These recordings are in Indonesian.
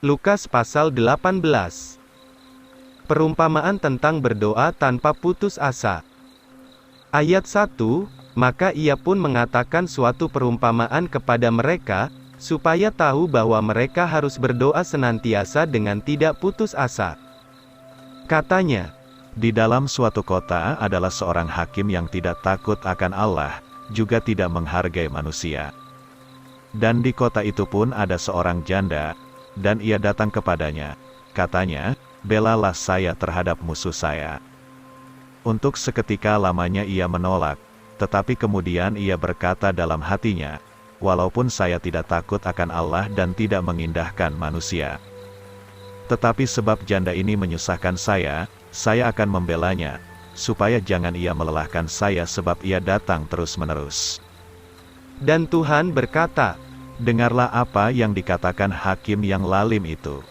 Lukas pasal 18. Perumpamaan tentang berdoa tanpa putus asa. Ayat 1, maka ia pun mengatakan suatu perumpamaan kepada mereka, supaya tahu bahwa mereka harus berdoa senantiasa dengan tidak putus asa. Katanya, Di dalam suatu kota adalah seorang hakim yang tidak takut akan Allah, juga tidak menghargai manusia. Dan di kota itu pun ada seorang janda, dan ia datang kepadanya. Katanya, belalah saya terhadap musuh saya. Untuk seketika lamanya ia menolak, tetapi kemudian ia berkata dalam hatinya, walaupun saya tidak takut akan Allah dan tidak mengindahkan manusia, tetapi sebab janda ini menyusahkan saya akan membelanya, supaya jangan ia melelahkan saya sebab ia datang terus-menerus. dan Tuhan berkata, Dengarlah apa yang dikatakan hakim yang lalim itu.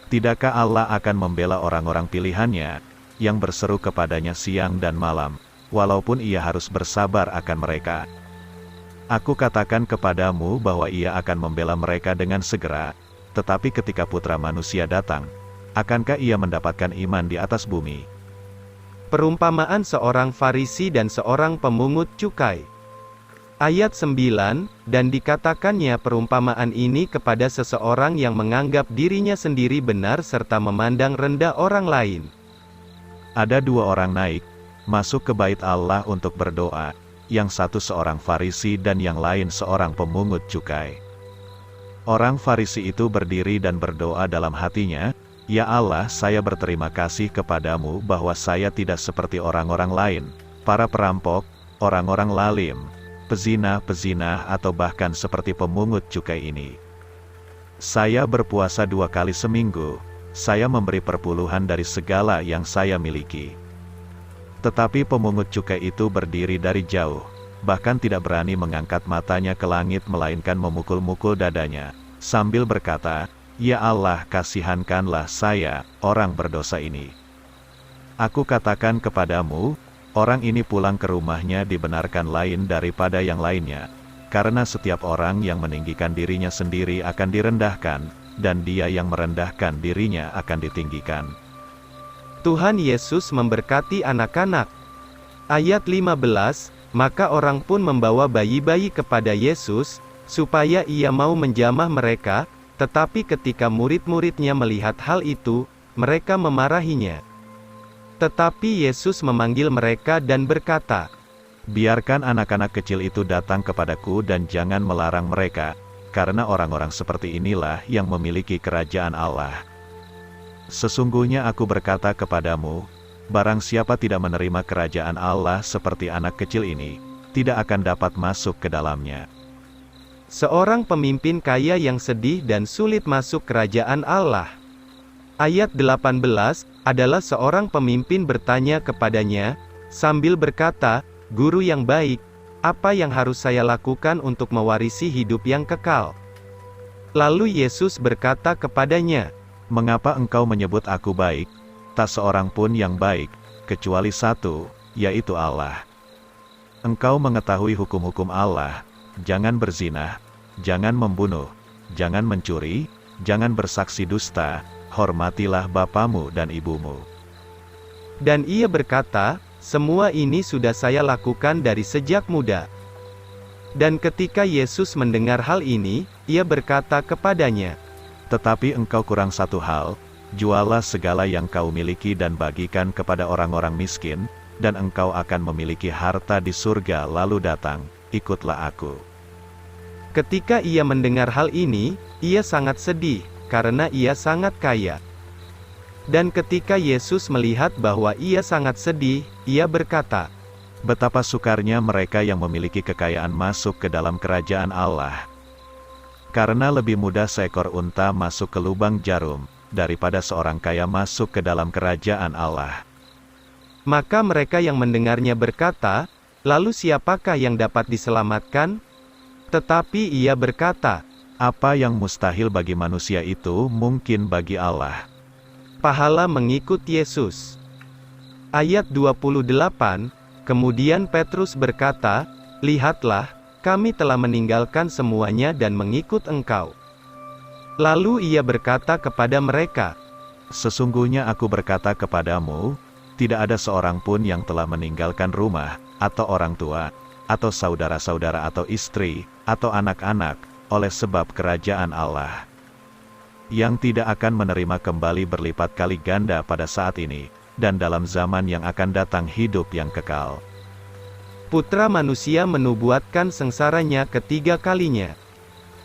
Tidakkah Allah akan membela orang-orang pilihannya, yang berseru kepadanya siang dan malam, walaupun ia harus bersabar akan mereka? Aku katakan kepadamu bahwa ia akan membela mereka dengan segera, tetapi ketika Putra Manusia datang, akankah ia mendapatkan iman di atas bumi? perumpamaan seorang Farisi dan seorang pemungut cukai. Ayat 9, dan dikatakannya perumpamaan ini kepada seseorang yang menganggap dirinya sendiri benar serta memandang rendah orang lain. Ada dua orang naik, masuk ke bait Allah untuk berdoa, yang satu seorang Farisi dan yang lain seorang pemungut cukai. Orang Farisi itu berdiri dan berdoa dalam hatinya, Ya Allah, saya berterima kasih kepadamu bahwa saya tidak seperti orang-orang lain, para perampok, orang-orang lalim, pezina-pezina atau bahkan seperti pemungut cukai ini. Saya berpuasa 2 kali seminggu, saya memberi perpuluhan dari segala yang saya miliki. Tetapi pemungut cukai itu berdiri dari jauh, bahkan tidak berani mengangkat matanya ke langit melainkan memukul-mukul dadanya, sambil berkata, Ya Allah, kasihankanlah saya, orang berdosa ini. Aku katakan kepadamu, orang ini pulang ke rumahnya dibenarkan lain daripada yang lainnya, karena setiap orang yang meninggikan dirinya sendiri akan direndahkan, dan dia yang merendahkan dirinya akan ditinggikan. Tuhan Yesus memberkati anak-anak. Ayat 15, maka orang pun membawa bayi-bayi kepada Yesus, supaya ia mau menjamah mereka, tetapi ketika murid-muridnya melihat hal itu, mereka memarahinya. Tetapi Yesus memanggil mereka dan berkata, Biarkan anak-anak kecil itu datang kepadaku dan jangan melarang mereka, karena orang-orang seperti inilah yang memiliki kerajaan Allah. Sesungguhnya aku berkata kepadamu, barang siapa tidak menerima kerajaan Allah seperti anak kecil ini, tidak akan dapat masuk ke dalamnya. Seorang pemimpin kaya yang sedih dan sulit masuk kerajaan Allah. Ayat 18, adalah seorang pemimpin bertanya kepadanya, sambil berkata, Guru yang baik, apa yang harus saya lakukan untuk mewarisi hidup yang kekal? Lalu Yesus berkata kepadanya, Mengapa engkau menyebut aku baik? Tak seorang pun yang baik, kecuali satu, yaitu Allah. Engkau mengetahui hukum-hukum Allah, jangan berzina, jangan membunuh, jangan mencuri, jangan bersaksi dusta, hormatilah bapamu dan ibumu. Dan ia berkata, semua ini sudah saya lakukan dari sejak muda. Dan ketika Yesus mendengar hal ini, ia berkata kepadanya, Tetapi engkau kurang satu hal, jualah segala yang kau miliki dan bagikan kepada orang-orang miskin, dan engkau akan memiliki harta di surga lalu datang, ikutlah aku. Ketika ia mendengar hal ini, ia sangat sedih, karena ia sangat kaya. Dan ketika Yesus melihat bahwa ia sangat sedih, ia berkata, Betapa sukarnya mereka yang memiliki kekayaan masuk ke dalam kerajaan Allah. Karena lebih mudah seekor unta masuk ke lubang jarum, daripada seorang kaya masuk ke dalam kerajaan Allah. Maka mereka yang mendengarnya berkata, lalu siapakah yang dapat diselamatkan? Tetapi ia berkata, Apa yang mustahil bagi manusia itu mungkin bagi Allah. Pahala mengikut Yesus. Ayat 28, kemudian Petrus berkata, Lihatlah, kami telah meninggalkan semuanya dan mengikut engkau. Lalu ia berkata kepada mereka, Sesungguhnya aku berkata kepadamu, tidak ada seorang pun yang telah meninggalkan rumah, atau orang tua, atau saudara-saudara atau istri, atau anak-anak, oleh sebab kerajaan Allah, yang tidak akan menerima kembali berlipat kali ganda pada saat ini, dan dalam zaman yang akan datang hidup yang kekal. Putra Manusia menubuatkan sengsaranya ketiga kalinya.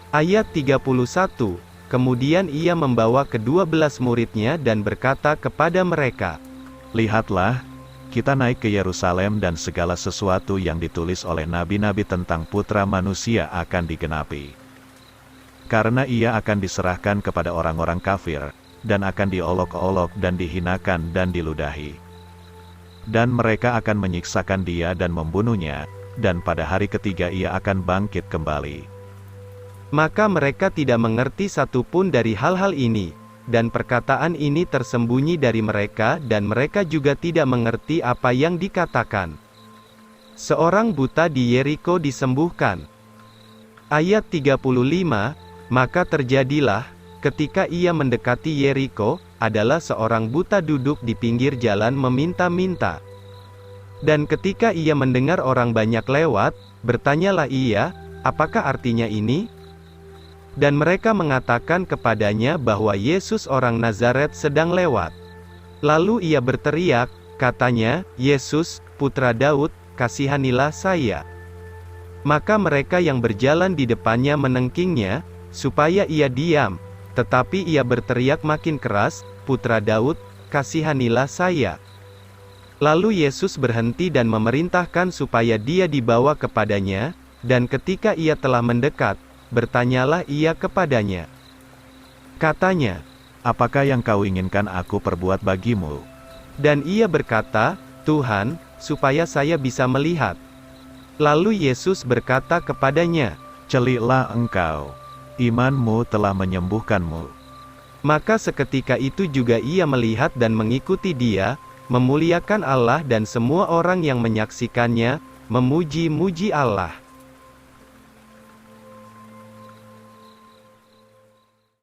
Ayat 31, kemudian ia membawa ke-12 muridnya dan berkata kepada mereka, Lihatlah, kita naik ke Yerusalem dan segala sesuatu yang ditulis oleh nabi-nabi tentang Putra Manusia akan digenapi. Karena ia akan diserahkan kepada orang-orang kafir, dan akan diolok-olok dan dihinakan dan diludahi. Dan mereka akan menyiksakan dia dan membunuhnya, dan pada hari ketiga ia akan bangkit kembali. Maka mereka tidak mengerti satupun dari hal-hal ini, dan perkataan ini tersembunyi dari mereka dan mereka juga tidak mengerti apa yang dikatakan. Seorang buta di Yeriko disembuhkan. Ayat 35, maka terjadilah, ketika ia mendekati Yeriko, adalah seorang buta duduk di pinggir jalan meminta-minta. Dan ketika ia mendengar orang banyak lewat, bertanyalah ia, apakah artinya ini? Dan mereka mengatakan kepadanya bahwa Yesus orang Nazaret sedang lewat. Lalu ia berteriak, katanya, Yesus, putra Daud, kasihanilah saya. Maka mereka yang berjalan di depannya menengkingnya, supaya ia diam. Tetapi ia berteriak makin keras, putra Daud, kasihanilah saya. Lalu Yesus berhenti dan memerintahkan supaya dia dibawa kepadanya, dan ketika ia telah mendekat, bertanyalah ia kepadanya. Katanya, Apakah yang kau inginkan aku perbuat bagimu? dan ia berkata, Tuhan, supaya saya bisa melihat. Lalu Yesus berkata kepadanya, Celiklah engkau, imanmu telah menyembuhkanmu. maka seketika itu juga ia melihat dan mengikuti dia, memuliakan Allah dan semua orang yang menyaksikannya, memuji-muji Allah.